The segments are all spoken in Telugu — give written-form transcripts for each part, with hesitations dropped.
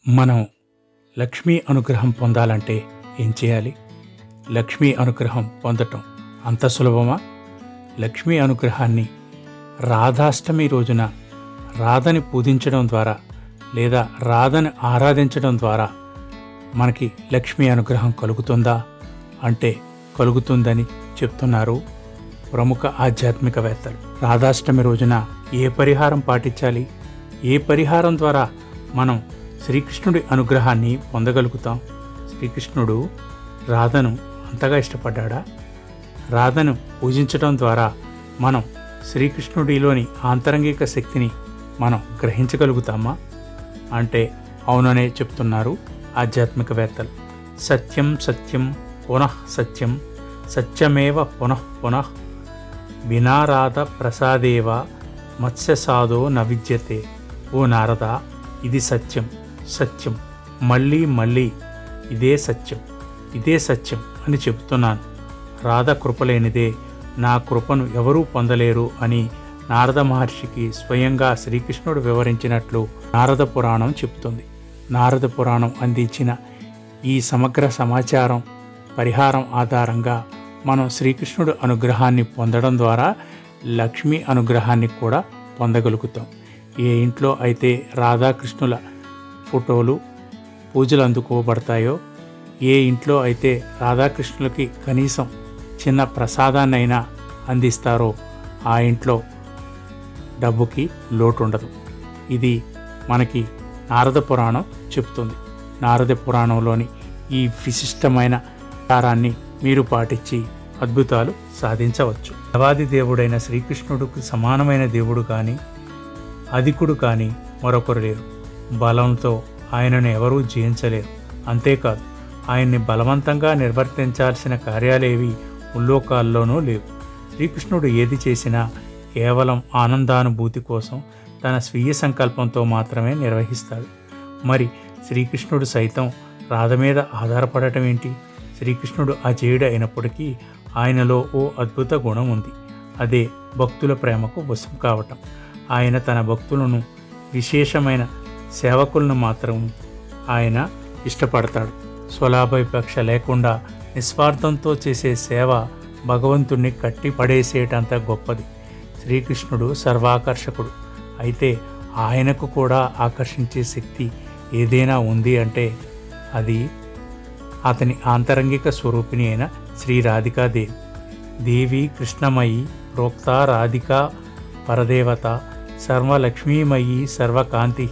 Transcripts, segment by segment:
మనం లక్ష్మీ అనుగ్రహం పొందాలంటే ఏం చేయాలి? లక్ష్మీ అనుగ్రహం పొందటం అంత సులభమా? లక్ష్మీ అనుగ్రహాన్ని రాధాష్టమి రోజున రాధని పూజించడం ద్వారా లేదా రాధని ఆరాధించడం ద్వారా మనకి లక్ష్మీ అనుగ్రహం కలుగుతుందా అంటే కలుగుతుందని చెప్తున్నారు ప్రముఖ ఆధ్యాత్మికవేత్తలు. రాధాష్టమి రోజున ఏ పరిహారం పాటించాలి? ఏ పరిహారం ద్వారా మనం శ్రీకృష్ణుడి అనుగ్రహాన్ని పొందగలుగుతాం? శ్రీకృష్ణుడు రాధను అంతగా ఇష్టపడ్డా? రాధను పూజించడం ద్వారా మనం శ్రీకృష్ణుడిలోని ఆంతరంగిక శక్తిని మనం గ్రహించగలుగుతామా అంటే అవుననే చెప్తున్నారు ఆధ్యాత్మికవేత్తలు. సత్యం సత్యం పునః సత్యం సత్యమేవ పునః పునః వినారాధ ప్రసాదేవ మత్స్యసాదో న విద్యతే. ఓ నారద, ఇది సత్యం సత్యం, మళ్ళీ మళ్ళీ ఇదే సత్యం ఇదే సత్యం అని చెబుతున్నాను. రాధ కృపలేనిదే నా కృపను ఎవరూ పొందలేరు అని నారద మహర్షికి స్వయంగా శ్రీకృష్ణుడు వివరించినట్లు నారద పురాణం చెబుతుంది. నారద పురాణం అందించిన ఈ సమగ్ర సమాచారం పరిహారం ఆధారంగా మనం శ్రీకృష్ణుడు అనుగ్రహాన్ని పొందడం ద్వారా లక్ష్మీ అనుగ్రహాన్ని కూడా పొందగలుగుతాం. ఏ ఇంట్లో అయితే రాధాకృష్ణుల ఫోటోలు పూజలు అందుకోబడతాయో, ఏ ఇంట్లో అయితే రాధాకృష్ణులకి కనీసం చిన్న ప్రసాదాన్నైనా అందిస్తారో ఆ ఇంట్లో డబ్బుకి లోటు ఉండదు. ఇది మనకి నారద పురాణం చెప్తుంది. నారద పురాణంలోని ఈ విశిష్టమైన సారాన్ని మీరు పాటించి అద్భుతాలు సాధించవచ్చు. దేవాది దేవుడైన శ్రీకృష్ణుడికి సమానమైన దేవుడు కానీ అధికుడు కానీ మరొకరు లేరు. బలంతో ఆయనను ఎవరూ జయించలేరు. అంతేకాదు, ఆయన్ని బలవంతంగా నిర్వర్తించాల్సిన కార్యాలేవి ముల్లోకాల్లోనూ లేవు. శ్రీకృష్ణుడు ఏది చేసినా కేవలం ఆనందానుభూతి కోసం తన స్వీయ సంకల్పంతో మాత్రమే నిర్వహిస్తాడు. మరి శ్రీకృష్ణుడు సైతం రాధ మీద ఆధారపడటం ఏంటి? శ్రీకృష్ణుడు అజేయుడు అయినప్పటికీ ఆయనలో ఓ అద్భుత గుణం ఉంది. అదే భక్తుల ప్రేమకు వశం కావటం. ఆయన తన భక్తులను, విశేషమైన సేవకులను మాత్రం ఆయన ఇష్టపడతాడు. స్వలాభాపేక్ష లేకుండా నిస్వార్థంతో చేసే సేవ భగవంతుణ్ణి కట్టి పడేసేటంత గొప్పది. శ్రీకృష్ణుడు సర్వాకర్షకుడు. అయితే ఆయనకు కూడా ఆకర్షించే శక్తి ఏదైనా ఉంది అంటే అది అతని ఆంతరంగిక స్వరూపిణి అయిన శ్రీ రాధికాదేవి. దేవి కృష్ణమయి ప్రోక్త రాధికా పరదేవత సర్వలక్ష్మీమయీ సర్వకాంతి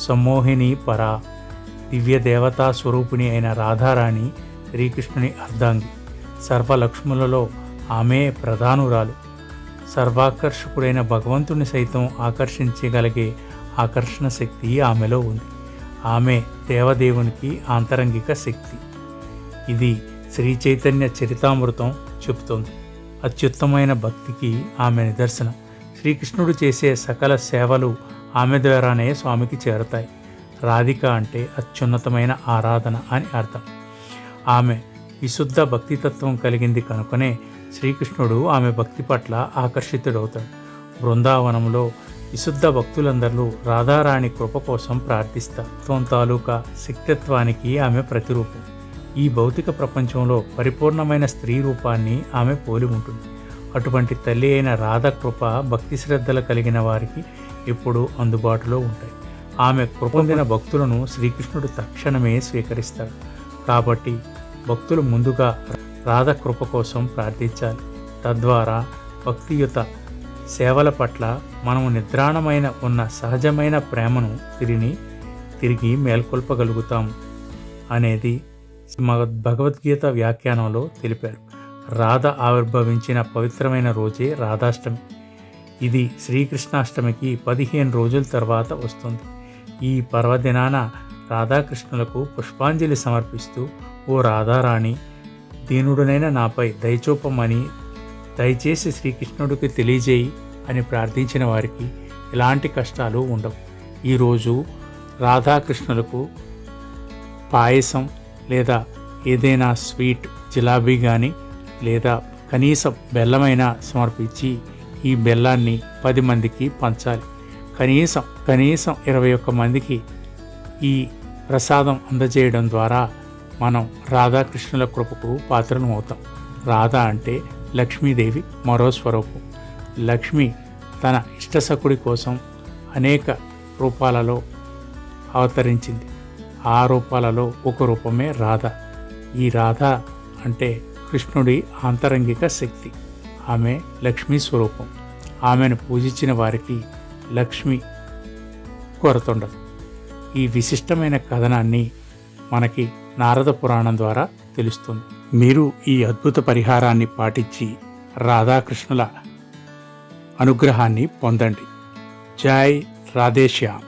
సమ్మోహిని పరా. దివ్య దేవతా స్వరూపిణి అయిన రాధారాణి శ్రీకృష్ణుని అర్ధాంగి. సర్వలక్ష్ములలో ఆమె ప్రధానురాలు. సర్వాకర్షకుడైన భగవంతుని సైతం ఆకర్షించగలిగే ఆకర్షణ శక్తి ఆమెలో ఉంది. ఆమె దేవదేవునికి ఆంతరంగిక శక్తి. ఇది శ్రీ చైతన్య చరితామృతం చెబుతోంది. అత్యుత్తమైన భక్తికి ఆమె నిదర్శనం. శ్రీకృష్ణుడు చేసే సకల సేవలు ఆమె ద్వారానే స్వామికి చేరతాయి. రాధిక అంటే అత్యున్నతమైన ఆరాధన అని అర్థం. ఆమె విశుద్ధ భక్తితత్వం కలిగింది కనుకనే శ్రీకృష్ణుడు ఆమె భక్తి పట్ల ఆకర్షితుడవుతాడు. బృందావనంలో విశుద్ధ భక్తులందరూ రాధారాణి కృప కోసం ప్రార్థిస్తారు. తత్వం తాలూకా శక్తిత్వానికి ఆమె ప్రతిరూపం. ఈ భౌతిక ప్రపంచంలో పరిపూర్ణమైన స్త్రీ రూపాన్ని ఆమె పోలి ఉంటుంది. అటువంటి తల్లి అయిన రాధ కృప భక్తి శ్రద్ధలు కలిగిన వారికి ఎప్పుడూ అందుబాటులో ఉంటాయి. ఆమె కృప పొందిన భక్తులను శ్రీకృష్ణుడు తక్షణమే స్వీకరిస్తాడు. కాబట్టి భక్తులు ముందుగా రాధ కృప కోసం ప్రార్థించాలి. తద్వారా భక్తియుత సేవల పట్ల మనము నిద్రాణమైన ఉన్న సహజమైన ప్రేమను తిరిగి మేల్కొల్పగలుగుతాము అనేది భగవద్గీత వ్యాఖ్యానంలో తెలిపారు. రాధ ఆవిర్భవించిన పవిత్రమైన రోజే రాధాష్టమి. ఇది శ్రీకృష్ణాష్టమికి 15 రోజుల తర్వాత వస్తుంది. ఈ పర్వదినాన రాధాకృష్ణులకు పుష్పాంజలి సమర్పిస్తూ, ఓ రాధారాణి, దీనుడునైన నాపై దయచూపమని దయచేసి శ్రీకృష్ణుడికి తెలియజేయి అని ప్రార్థించిన వారికి ఎలాంటి కష్టాలు ఉండవు. ఈరోజు రాధాకృష్ణులకు పాయసం లేదా ఏదైనా స్వీట్, జిలాబీ కానీ లేదా కనీసం బెల్లమైనా సమర్పించి ఈ బెల్లాన్ని 10 మందికి పంచాలి. కనీసం 21 మందికి ఈ ప్రసాదం అందజేయడం ద్వారా మనం రాధాకృష్ణుల కృపకు పాత్రలు అవుతాం. రాధ అంటే లక్ష్మీదేవి మరో స్వరూపం. లక్ష్మి తన ఇష్టసకుడి కోసం అనేక రూపాలలో అవతరించింది. ఆ రూపాలలో ఒక రూపమే రాధ. ఈ రాధ అంటే కృష్ణుడి ఆంతరంగిక శక్తి. ఆమె లక్ష్మీ స్వరూపం. ఆమెను పూజించిన వారికి లక్ష్మి కొరతుండదు. ఈ విశిష్టమైన కథనాన్ని మనకి నారద పురాణం ద్వారా తెలుస్తుంది. మీరు ఈ అద్భుత పరిహారాన్ని పాటించి రాధాకృష్ణుల అనుగ్రహాన్ని పొందండి. జై రాధేశ్యామ్.